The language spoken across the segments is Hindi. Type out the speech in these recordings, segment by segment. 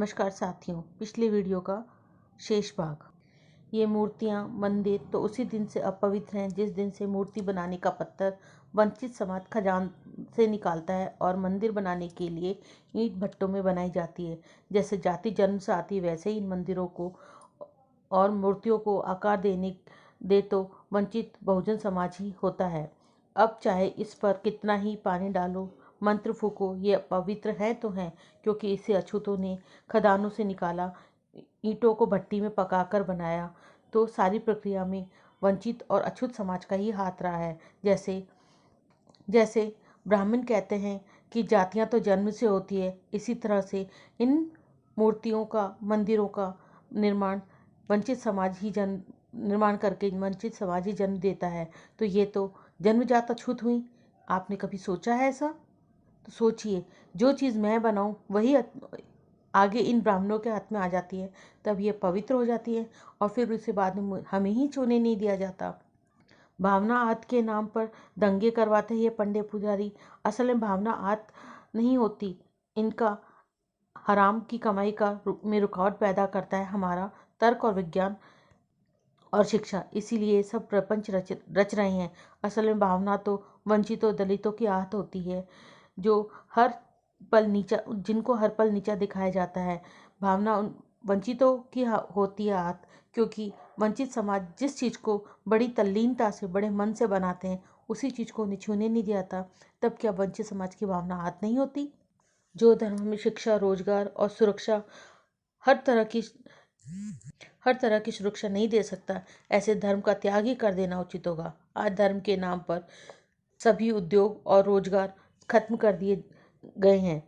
नमस्कार साथियों, पिछले वीडियो का शेष भाग। ये मूर्तियाँ, मंदिर तो उसी दिन से अपवित्र हैं जिस दिन से मूर्ति बनाने का पत्थर वंचित समाज खजान से निकालता है और मंदिर बनाने के लिए ईंट भट्टों में बनाई जाती है। जैसे जाति जन्म से आती है, वैसे ही इन मंदिरों को और मूर्तियों को आकार दे तो वंचित बहुजन समाज ही होता है। अब चाहे इस पर कितना ही पानी डालो, मंत्र फूको, ये पवित्र है तो हैं, क्योंकि इसे अछूतों ने खदानों से निकाला, ईंटों को भट्टी में पकाकर बनाया। तो सारी प्रक्रिया में वंचित और अछूत समाज का ही हाथ रहा है। जैसे जैसे ब्राह्मण कहते हैं कि जातियां तो जन्म से होती है, इसी तरह से इन मूर्तियों का, मंदिरों का निर्माण वंचित समाज ही निर्माण करके वंचित समाज ही जन्म देता है। तो ये तो जन्मजात अछूत हुई। आपने कभी सोचा है ऐसा? तो सोचिए, जो चीज़ मैं बनाऊं वही आगे इन ब्राह्मणों के हाथ में आ जाती है, तब ये पवित्र हो जाती है और फिर उसे बाद में हमें ही छूने नहीं दिया जाता। भावना आत के नाम पर दंगे करवाते हैं ये पंडित पुजारी। असल में भावना आत नहीं होती, इनका हराम की कमाई में रुकावट पैदा करता है हमारा तर्क और विज्ञान और शिक्षा। इसीलिए सब प्रपंच रच रहे हैं। असल में भावना तो वंचितों, दलितों की आहत होती है, जो जिनको हर पल नीचा दिखाया जाता है। भावना वंचितों की होती है आहत, क्योंकि वंचित समाज जिस चीज़ को बड़ी तल्लीनता से, बड़े मन से बनाते हैं, उसी चीज़ को उन्हें छूने नहीं दिया। तब क्या वंचित समाज की भावना आहत नहीं होती? जो धर्म में शिक्षा, रोजगार और सुरक्षा, हर तरह की सुरक्षा नहीं दे सकता, ऐसे धर्म का त्याग ही कर देना उचित होगा। आज धर्म के नाम पर सभी उद्योग और रोजगार खत्म कर दिए गए हैं।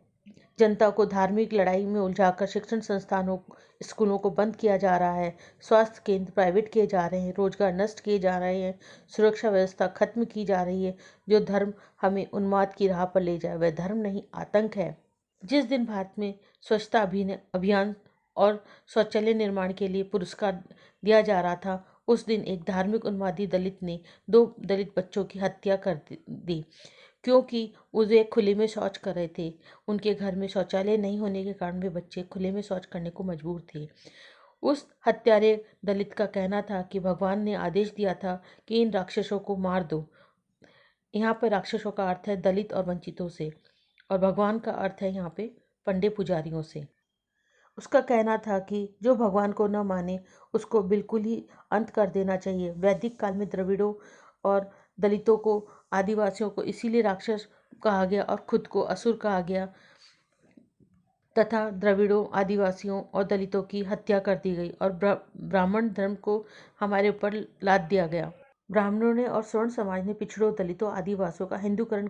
जनता को धार्मिक लड़ाई में उलझाकर शिक्षण संस्थानों, स्कूलों को बंद किया जा रहा है। स्वास्थ्य केंद्र प्राइवेट किए जा रहे हैं, रोजगार नष्ट किए जा रहे हैं, सुरक्षा व्यवस्था खत्म की जा रही है। जो धर्म हमें उन्माद की राह पर ले जाए, वह धर्म नहीं, आतंक है। जिस दिन भारत में स्वच्छता अभियान और शौचालय निर्माण के लिए पुरस्कार दिया जा रहा था, उस दिन एक धार्मिक उन्मादी दलित ने 2 दलित बच्चों की हत्या कर दी, क्योंकि वे खुले में शौच कर रहे थे। उनके घर में शौचालय नहीं होने के कारण वे बच्चे खुले में शौच करने को मजबूर थे। उस हत्यारे दलित का कहना था कि भगवान ने आदेश दिया था कि इन राक्षसों को मार दो। यहाँ पर राक्षसों का अर्थ है दलित और वंचितों से, और भगवान का अर्थ है यहाँ पे पंडित पुजारियों से। उसका कहना था कि जो भगवान को न माने उसको बिल्कुल ही अंत कर देना चाहिए। वैदिक काल में द्रविड़ों और दलितों को, आदिवासियों को इसीलिए राक्षस कहा गया और खुद को असुर कहा गया, तथा द्रविड़ों, आदिवासियों और दलितों की हत्या कर दी गई और ब्राह्मण धर्म को हमारे ऊपर लाद दिया गया। ब्राह्मणों ने और स्वर्ण समाज ने पिछड़ों, दलितों, आदिवासियों का हिंदूकरण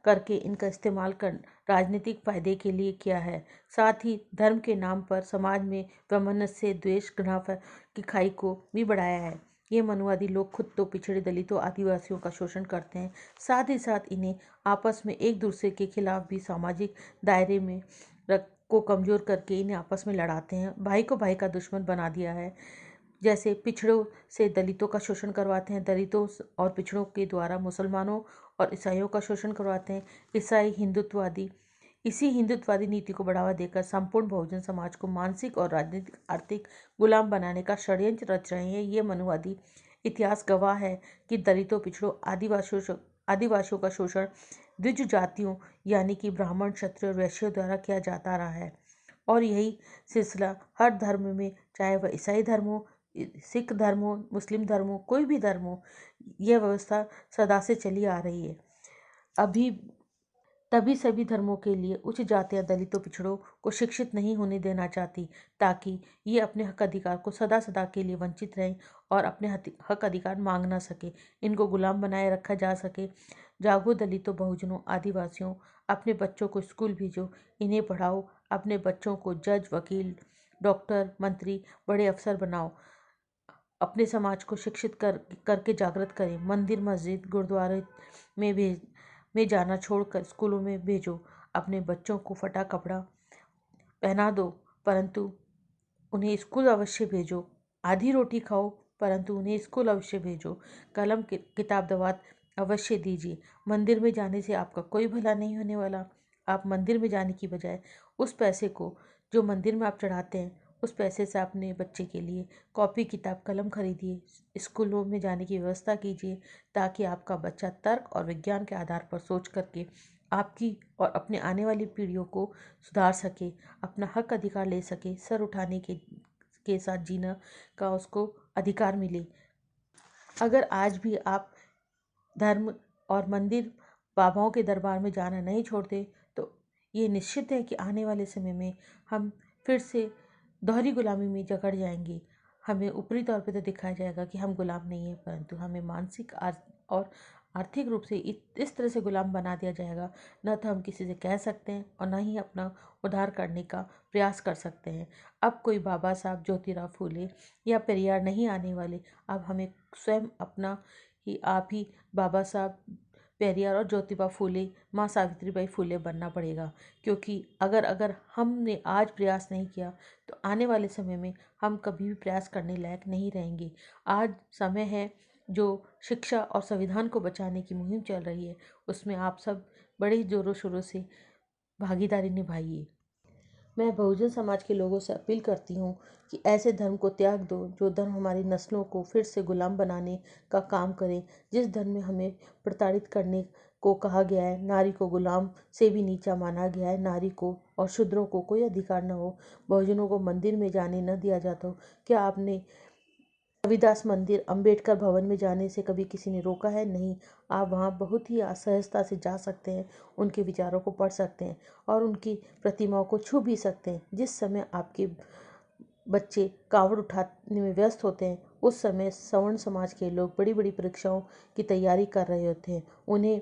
करके इनका इस्तेमाल राजनीतिक फायदे के लिए किया है। साथ ही धर्म के नाम पर समाज में वैमनस्य, द्वेष, घृणा की खाई को भी बढ़ाया है। ये मनुवादी लोग खुद तो पिछड़े दलितों, आदिवासियों का शोषण करते हैं, साथ ही साथ इन्हें आपस में एक दूसरे के खिलाफ भी सामाजिक दायरे में को कमज़ोर करके इन्हें आपस में लड़ाते हैं। भाई को भाई का दुश्मन बना दिया है। जैसे पिछड़ों से दलितों का शोषण करवाते हैं, दलितों और पिछड़ों के द्वारा मुसलमानों और ईसाइयों का शोषण करवाते हैं। इसी हिंदुत्ववादी नीति को बढ़ावा देकर संपूर्ण बहुजन समाज को मानसिक और राजनीतिक, आर्थिक गुलाम बनाने का षड्यंत्र रच रहे हैं। ये मनुवादी इतिहास गवाह है कि दलितों, पिछड़ों, आदिवासियों का शोषण द्विज जातियों यानी कि ब्राह्मण, क्षत्रिय और वैश्यों द्वारा किया जाता रहा है। और यही सिलसिला हर धर्म में, चाहे वह ईसाई धर्म हो, सिख धर्म हो, मुस्लिम धर्म हो, कोई भी धर्म हो, यह व्यवस्था सदा से चली आ रही है। तभी सभी धर्मों के लिए उच्च जातियां दलितों, पिछड़ों को शिक्षित नहीं होने देना चाहती, ताकि ये अपने हक अधिकार को सदा सदा के लिए वंचित रहें और अपने हक अधिकार मांग ना सके, इनको गुलाम बनाए रखा जा सके। जागो दलितों, बहुजनों, आदिवासियों, अपने बच्चों को स्कूल भेजो, इन्हें पढ़ाओ, अपने बच्चों को जज, वकील, डॉक्टर, मंत्री, बड़े अफसर बनाओ। अपने समाज को शिक्षित करके जागृत करें। मंदिर, मस्जिद, गुरुद्वारे में जाना छोड़कर स्कूलों में भेजो। अपने बच्चों को फटा कपड़ा पहना दो, परंतु उन्हें स्कूल अवश्य भेजो। आधी रोटी खाओ, परंतु उन्हें स्कूल अवश्य भेजो। कलम, किताब, दवात अवश्य दीजिए। मंदिर में जाने से आपका कोई भला नहीं होने वाला। आप मंदिर में जाने की बजाय उस पैसे को जो मंदिर में आप चढ़ाते हैं उस पैसे से अपने बच्चे के लिए कॉपी किताब कलम खरीदिए, स्कूलों में जाने की व्यवस्था कीजिए, ताकि आपका बच्चा तर्क और विज्ञान के आधार पर सोच करके आपकी और अपने आने वाली पीढ़ियों को सुधार सके, अपना हक अधिकार ले सके, सर उठाने के साथ जीना का उसको अधिकार मिले। अगर आज भी आप धर्म और मंदिर बाबाओं के दरबार में जाना नहीं छोड़ते तो ये निश्चित है कि आने वाले समय में हम फिर से दोहरी गुलामी में जकड़ जाएंगे। हमें ऊपरी तौर पे तो दिखाया जाएगा कि हम गुलाम नहीं हैं, परंतु हमें मानसिक और आर्थिक रूप से इस तरह से गुलाम बना दिया जाएगा, न तो हम किसी से कह सकते हैं और न ही अपना उद्धार करने का प्रयास कर सकते हैं। अब कोई बाबा साहब ज्योतिराव फूले या पेरियार नहीं आने वाले। अब हमें स्वयं अपना ही आप ही बाबा साहब पेरियार और ज्योतिबा फूले, माँ सावित्रीबाई फूले बनना पड़ेगा। क्योंकि अगर अगर हमने आज प्रयास नहीं किया तो आने वाले समय में हम कभी भी प्रयास करने लायक नहीं रहेंगे। आज समय है जो शिक्षा और संविधान को बचाने की मुहिम चल रही है, उसमें आप सब बड़े जोरों शोरों से भागीदारी निभाइए। मैं बहुजन समाज के लोगों से अपील करती हूँ कि ऐसे धर्म को त्याग दो जो धर्म हमारी नस्लों को फिर से गुलाम बनाने का काम करे। जिस धर्म में हमें प्रताड़ित करने को कहा गया है, नारी को गुलाम से भी नीचा माना गया है, नारी को और शूद्रों को कोई अधिकार न हो, बहुजनों को मंदिर में जाने न दिया जाता हो। क्या आपने रविदास मंदिर, अंबेडकर भवन में जाने से कभी किसी ने रोका है? नहीं। आप वहाँ बहुत ही असहजता से जा सकते हैं, उनके विचारों को पढ़ सकते हैं और उनकी प्रतिमाओं को छू भी सकते हैं। जिस समय आपके बच्चे कावड़ उठाने में व्यस्त होते हैं, उस समय सवर्ण समाज के लोग बड़ी बड़ी परीक्षाओं की तैयारी कर रहे होते हैं, उन्हें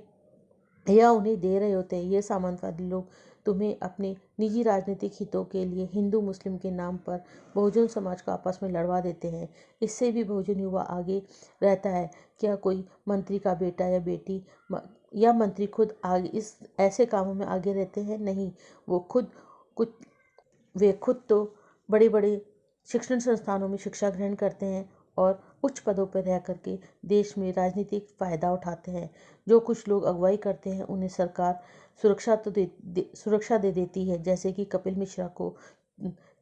दे रहे होते हैं। ये सामंतवादी लोग तुम्हें अपने निजी राजनीतिक हितों के लिए हिंदू मुस्लिम के नाम पर बहुजन समाज को आपस में लड़वा देते हैं। इससे भी बहुजन युवा आगे रहता है। क्या कोई मंत्री का बेटा या बेटी या मंत्री खुद आगे इस ऐसे कामों में आगे रहते हैं? नहीं। वे खुद तो बड़े बड़े शिक्षण संस्थानों में शिक्षा ग्रहण करते हैं और उच्च पदों पर रह करके देश में राजनीतिक फ़ायदा उठाते हैं। जो कुछ लोग अगुवाई करते हैं उन्हें सरकार सुरक्षा दे देती है, जैसे कि कपिल मिश्रा को।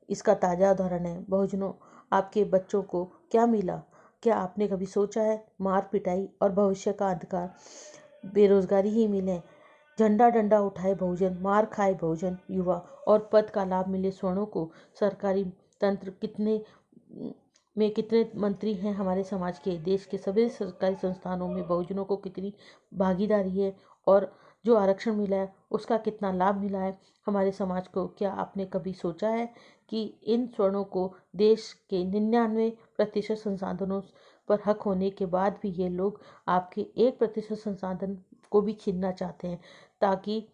इसका ताज़ा उदाहरण है। बहुजनों, आपके बच्चों को क्या मिला? क्या आपने कभी सोचा है? मार पिटाई और भविष्य का अंधकार, बेरोजगारी ही मिले। झंडा डंडा उठाए बहुजन, मार खाए बहुजन युवा और पद का लाभ मिले स्वर्णों को। सरकारी तंत्र कितने मंत्री हैं हमारे समाज के? देश के सभी सरकारी संस्थानों में बहुजनों को कितनी भागीदारी है और जो आरक्षण मिला है उसका कितना लाभ मिला है हमारे समाज को? क्या आपने कभी सोचा है कि इन स्वर्णों को देश के 99% संसाधनों पर हक होने के बाद भी ये लोग आपके 1% संसाधन को भी छीनना चाहते हैं, ताकि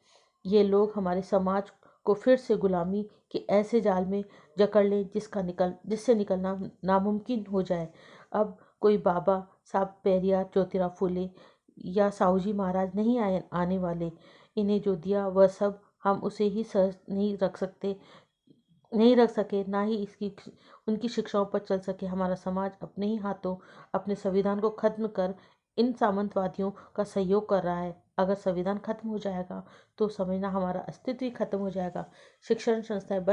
ये लोग हमारे समाज को फिर से गुलामी के ऐसे जाल में जकड़ लें जिससे निकलना नामुमकिन हो जाए। अब कोई बाबा साहब पेरियार, ज्योतिराव फूले या साहूजी महाराज नहीं आने वाले। इन्हें जो दिया वह सब हम उसे ही सहज नहीं रख सके, ना ही उनकी शिक्षाओं पर चल सके। हमारा समाज अपने ही हाथों अपने संविधान को खत्म कर इन सामंतवादियों का सहयोग कर रहा है। अगर संविधान खत्म हो जाएगा तो समझना हमारा अस्तित्व ही खत्म हो जाएगा। शिक्षण संस्थाएं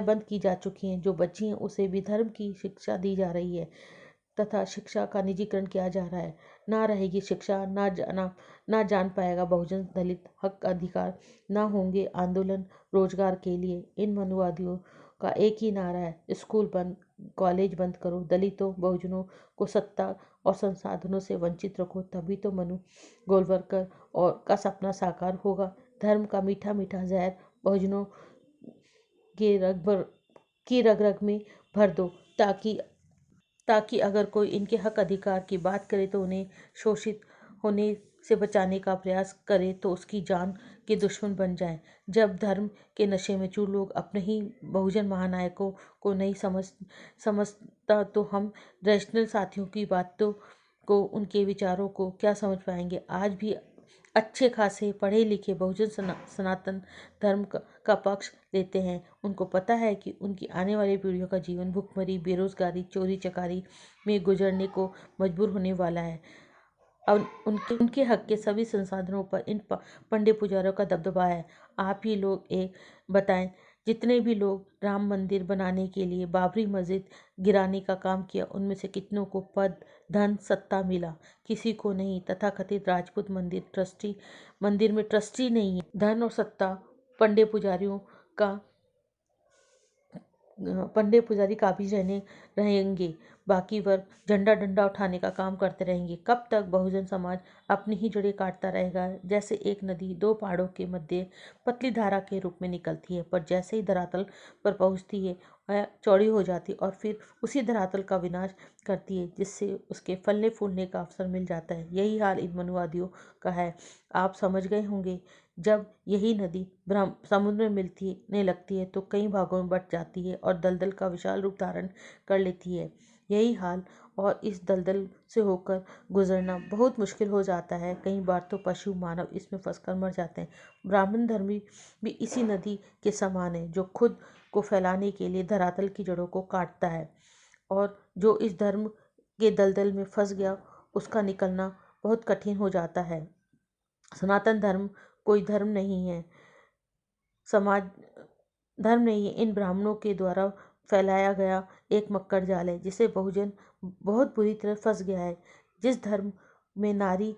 बंद की जा चुकी हैं, जो बची हैं उसे भी धर्म की शिक्षा दी जा रही है तथा शिक्षा का निजीकरण किया जा रहा है। ना रहेगी शिक्षा, ना जान पाएगा बहुजन दलित हक अधिकार, ना होंगे आंदोलन रोजगार के लिए। इन मनुवादियों का एक ही नारा है, स्कूल बंद, कॉलेज बंद करो, दलितों बहुजनों को सत्ता और संसाधनों से वंचित रखो, तभी तो मनु गोलवलकर और का सपना साकार होगा। धर्म का मीठा मीठा जहर बहुजनों की रग रग में भर दो, ताकि अगर कोई इनके हक अधिकार की बात करे तो उन्हें शोषित होने से बचाने का प्रयास करे तो उसकी जान के दुश्मन बन जाएं। जब धर्म के नशे में चूर लोग अपने ही बहुजन महानायकों को नहीं समझता तो हम रैशनल साथियों की बातों को, उनके विचारों को क्या समझ पाएंगे? आज भी अच्छे खासे पढ़े लिखे बहुजन सनातन धर्म का पक्ष लेते हैं। उनको पता है कि उनकी आने वाली पीढ़ियों का जीवन भुखमरी, बेरोजगारी, चोरी चकारी में गुजरने को मजबूर होने वाला है। अब उनके हक के सभी संसाधनों पर इन पंडे पुजारियों का दबदबा है। आप ही लोग एक बताएं जितने भी लोग राम मंदिर बनाने के लिए बाबरी मस्जिद गिराने का काम किया, उनमें से कितनों को पद, धन, सत्ता मिला, किसी को नहीं। तथाकथित राजपूत मंदिर में ट्रस्टी नहीं है। धन और सत्ता पंडे पुजारियों का पंडे पुजारी काबिज रहेंगे। बाकी वर्ग झंडा डंडा उठाने का काम करते रहेंगे। कब तक बहुजन समाज अपनी ही जड़ें काटता रहेगा? जैसे एक नदी दो पहाड़ों के मध्य पतली धारा के रूप में निकलती है, पर जैसे ही धरातल पर पहुंचती है वह चौड़ी हो जाती है और फिर उसी धरातल का विनाश करती है, जिससे उसके फलने फूलने का अवसर मिल जाता है। यही हाल इन मनुवादियों का है। आप समझ गए होंगे, जब यही नदी समुद्र में मिलने लगती है तो कई भागों में बट जाती है और दलदल का विशाल रूप धारण कर लेती है। यही हाल, और इस दलदल से होकर गुजरना बहुत मुश्किल हो जाता है। कई बार तो पशु मानव इसमें फंसकर मर जाते हैं। ब्राह्मण धर्मी भी इसी नदी के समान है, जो खुद को फैलाने के लिए धरातल की जड़ों को काटता है, और जो इस धर्म के दलदल में फंस गया उसका निकलना बहुत कठिन हो जाता है। सनातन धर्म कोई धर्म नहीं है, समाज धर्म नहीं है, इन ब्राह्मणों के द्वारा फैलाया गया एक मक्कड़ जाल है, जिसे बहुजन बहुत बुरी तरह फंस गया है। जिस धर्म में नारी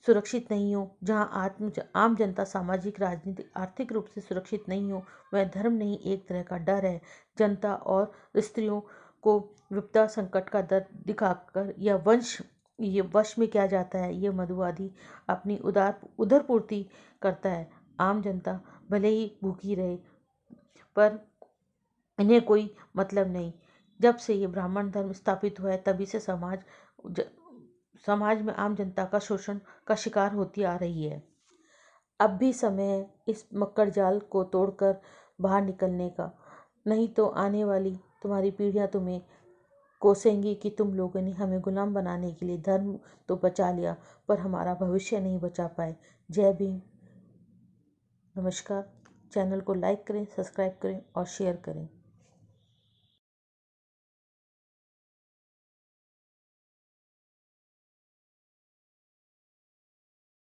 सुरक्षित नहीं हो, जहाँ आम जनता सामाजिक, राजनीतिक, आर्थिक रूप से सुरक्षित नहीं हो, वह धर्म नहीं, एक तरह का डर है। जनता और स्त्रियों को विपदा संकट का डर दिखाकर या ये वश में किया जाता है। ये मधुवादी अपनी उधरपूर्ति करता है। आम जनता भले ही भूखी रहे, पर इन्हें कोई मतलब नहीं। जब से ये ब्राह्मण धर्म स्थापित हुआ है, तभी से समाज में आम जनता का शोषण का शिकार होती आ रही है। अब भी समय है इस मक्कड़ जाल को तोड़कर बाहर निकलने का, नहीं तो आने वाली तुम्हारी पीढ़ियां तुम्हें कोसेंगी कि तुम लोगों ने हमें गुलाम बनाने के लिए धर्म तो बचा लिया, पर हमारा भविष्य नहीं बचा पाए। जय भीम। नमस्कार। चैनल को लाइक करें, सब्सक्राइब करें और शेयर करें।